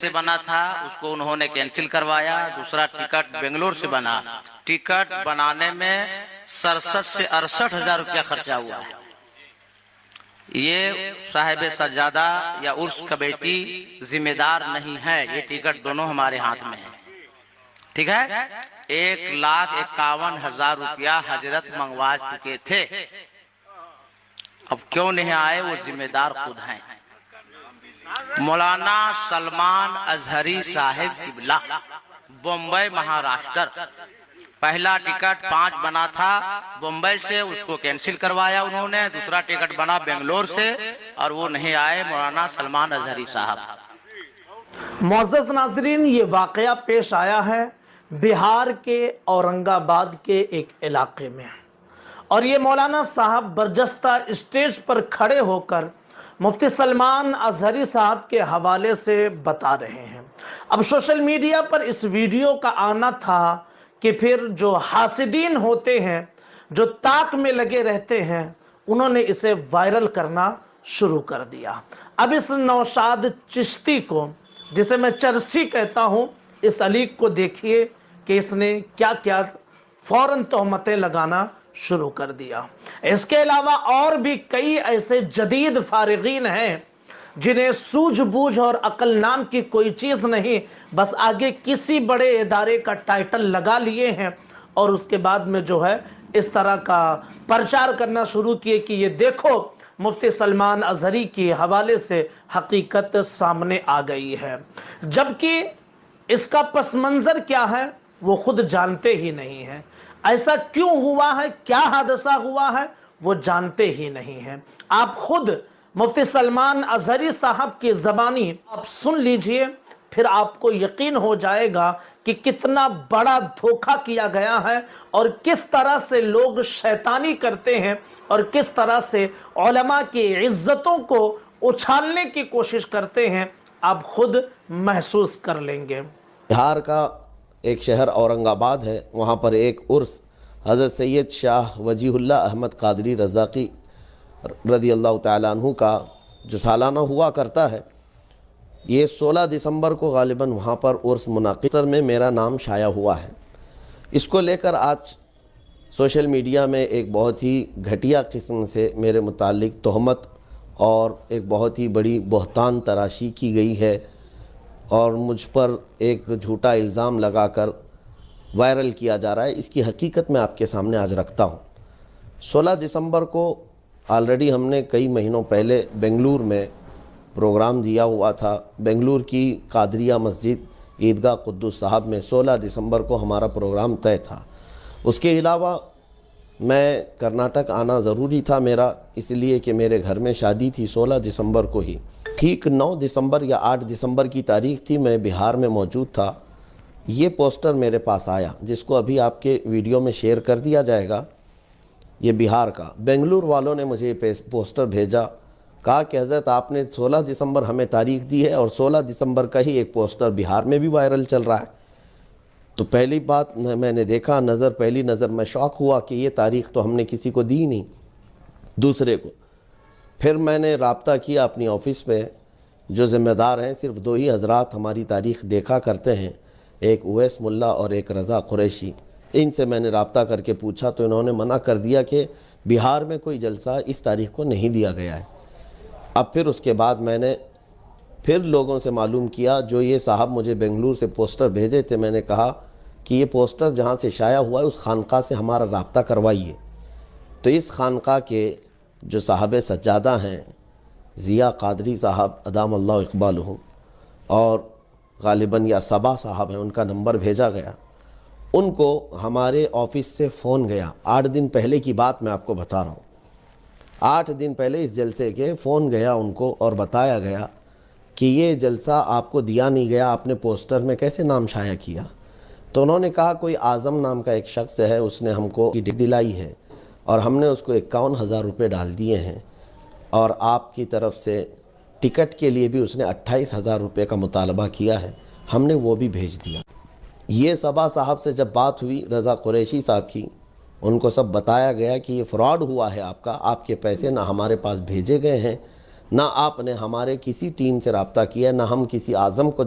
سے بنا تھا اس کو انہوں نے کینسل کروایا، دوسرا ٹکٹ بنگلور سے بنا، ٹکٹ بنانے میں 67 سے 68,000 روپیہ خرچہ ہوا ہے۔ یہ صاحب سجادہ یا عرس کمیٹی ذمہ دار نہیں ہے، یہ ٹکٹ دونوں ہمارے ہاتھ میں ہے، ٹھیک ہے۔ 1,51,000 روپیہ حضرت منگوا چکے تھے، اب کیوں نہیں آئے؟ وہ ذمہ دار خود ہیں۔ مولانا سلمان ازہری صاحب قبلہ، بمبئی مہاراشٹر، پہلا ٹکٹ 5 بنا تھا بمبئی سے، اس کو کینسل کروایا انہوں نے، دوسرا ٹکٹ بنا بنگلور سے اور وہ نہیں آئے مولانا سلمان ازہری صاحب۔ معزز ناظرین، یہ واقعہ پیش آیا ہے بہار کے اورنگ آباد کے ایک علاقے میں، اور یہ مولانا صاحب برجستہ اسٹیج پر کھڑے ہو کر مفتی سلمان ازہری صاحب کے حوالے سے بتا رہے ہیں۔ اب سوشل میڈیا پر اس ویڈیو کا آنا تھا کہ پھر جو حاسدین ہوتے ہیں، جو طاق میں لگے رہتے ہیں، انہوں نے اسے وائرل کرنا شروع کر دیا۔ اب اس نوشاد چشتی کو، جسے میں چرسی کہتا ہوں، اس علیق کو دیکھیے کہ اس نے کیا کیا فوراً تہمتیں لگانا شروع کر دیا۔ اس کے علاوہ اور بھی کئی ایسے جدید فارغین ہیں جنہیں سوجھ بوجھ اور عقل نام کی کوئی چیز نہیں، بس آگے کسی بڑے ادارے کا ٹائٹل لگا لیے ہیں اور اس کے بعد میں جو ہے اس طرح کا پرچار کرنا شروع کیے کہ یہ دیکھو مفتی سلمان ازہری کے حوالے سے حقیقت سامنے آ گئی ہے، جبکہ اس کا پس منظر کیا ہے وہ خود جانتے ہی نہیں ہیں۔ ایسا کیوں ہوا ہے، کیا حادثہ ہوا ہے، وہ جانتے ہی نہیں ہیں۔ آپ خود مفتی سلمان ازہری صاحب کی زبانی آپ سن لیجئے، پھر آپ کو یقین ہو جائے گا کہ کتنا بڑا دھوکہ کیا گیا ہے اور کس طرح سے لوگ شیطانی کرتے ہیں اور کس طرح سے علماء کی عزتوں کو اچھالنے کی کوشش کرتے ہیں، آپ خود محسوس کر لیں گے۔ بہار کا ایک شہر اورنگ آباد ہے، وہاں پر ایک عرس حضرت سید شاہ وجیہ اللہ احمد قادری رضاقی رضی اللہ تعالیٰ عنہ کا جو سالانہ ہوا کرتا ہے، یہ 16 دسمبر کو غالباً وہاں پر عرس منعقد میں میرا نام شائع ہوا ہے۔ اس کو لے کر آج سوشل میڈیا میں ایک بہت ہی گھٹیا قسم سے میرے متعلق تہمت اور ایک بہت ہی بڑی بہتان تراشی کی گئی ہے اور مجھ پر ایک جھوٹا الزام لگا کر وائرل کیا جا رہا ہے۔ اس کی حقیقت میں آپ کے سامنے آج رکھتا ہوں۔ 16 دسمبر کو آلریڈی ہم نے کئی مہینوں پہلے بنگلور میں پروگرام دیا ہوا تھا۔ بنگلور کی قادریہ مسجد عیدگاہ قدس صاحب میں 16 دسمبر کو ہمارا پروگرام طے تھا۔ اس کے علاوہ میں کرناٹک آنا ضروری تھا میرا، اس لیے کہ میرے گھر میں شادی تھی 16 دسمبر کو ہی۔ ٹھیک 9 دسمبر یا 8 دسمبر کی تاریخ تھی، میں بہار میں موجود تھا۔ یہ پوسٹر میرے پاس آیا جس کو ابھی آپ کے ویڈیو میں شیئر کر دیا جائے گا۔ یہ بہار کا، بنگلور والوں نے مجھے یہ پوسٹر بھیجا، کہا کہ حضرت آپ نے 16 دسمبر ہمیں تاریخ دی ہے اور 16 دسمبر کا ہی ایک پوسٹر بہار میں بھی وائرل چل رہا ہے۔ تو پہلی بات میں نے دیکھا، پہلی نظر میں شاک ہوا کہ یہ تاریخ تو ہم نے کسی کو دی نہیں، دوسرے کو۔ پھر میں نے رابطہ کیا اپنی آفس میں، جو ذمہ دار ہیں صرف 2 ہی حضرات ہماری تاریخ دیکھا کرتے ہیں، ایک اویس ملا اور ایک رضا قریشی۔ ان سے میں نے رابطہ کر کے پوچھا تو انہوں نے منع کر دیا کہ بہار میں کوئی جلسہ اس تاریخ کو نہیں دیا گیا ہے۔ اب پھر اس کے بعد میں نے پھر لوگوں سے معلوم کیا، جو یہ صاحب مجھے بنگلور سے پوسٹر بھیجے تھے، میں نے کہا کہ یہ پوسٹر جہاں سے شائع ہوا ہے اس خانقاہ سے ہمارا رابطہ کروائیے۔ تو اس خانقاہ کے جو صاحب سجادہ ہیں، ضیاء قادری صاحب ادام اللہ اقبالہ، اور غالباً یا صبا صاحب ہیں، ان کا نمبر بھیجا گیا۔ ان کو ہمارے آفس سے فون گیا، 8 دن پہلے کی بات میں آپ کو بتا رہا ہوں۔ 8 دن پہلے اس جلسے کے فون گیا ان کو اور بتایا گیا کہ یہ جلسہ آپ کو دیا نہیں گیا، آپ نے پوسٹر میں کیسے نام شائع کیا؟ تو انہوں نے کہا کوئی اعظم نام کا ایک شخص ہے، اس نے ہم کو دلائی ہے اور ہم نے اس کو 51,000 روپے ڈال دیے ہیں، اور آپ کی طرف سے ٹکٹ کے لیے بھی اس نے 28,000 روپے کا مطالبہ کیا ہے، ہم نے وہ بھی بھیج دیا۔ یہ صبا صاحب سے جب بات ہوئی رضا قریشی صاحب کی، ان کو سب بتایا گیا کہ یہ فراڈ ہوا ہے آپ کے پیسے نہ ہمارے پاس بھیجے گئے ہیں، نہ آپ نے ہمارے کسی ٹیم سے رابطہ کیا، نہ ہم کسی اعظم کو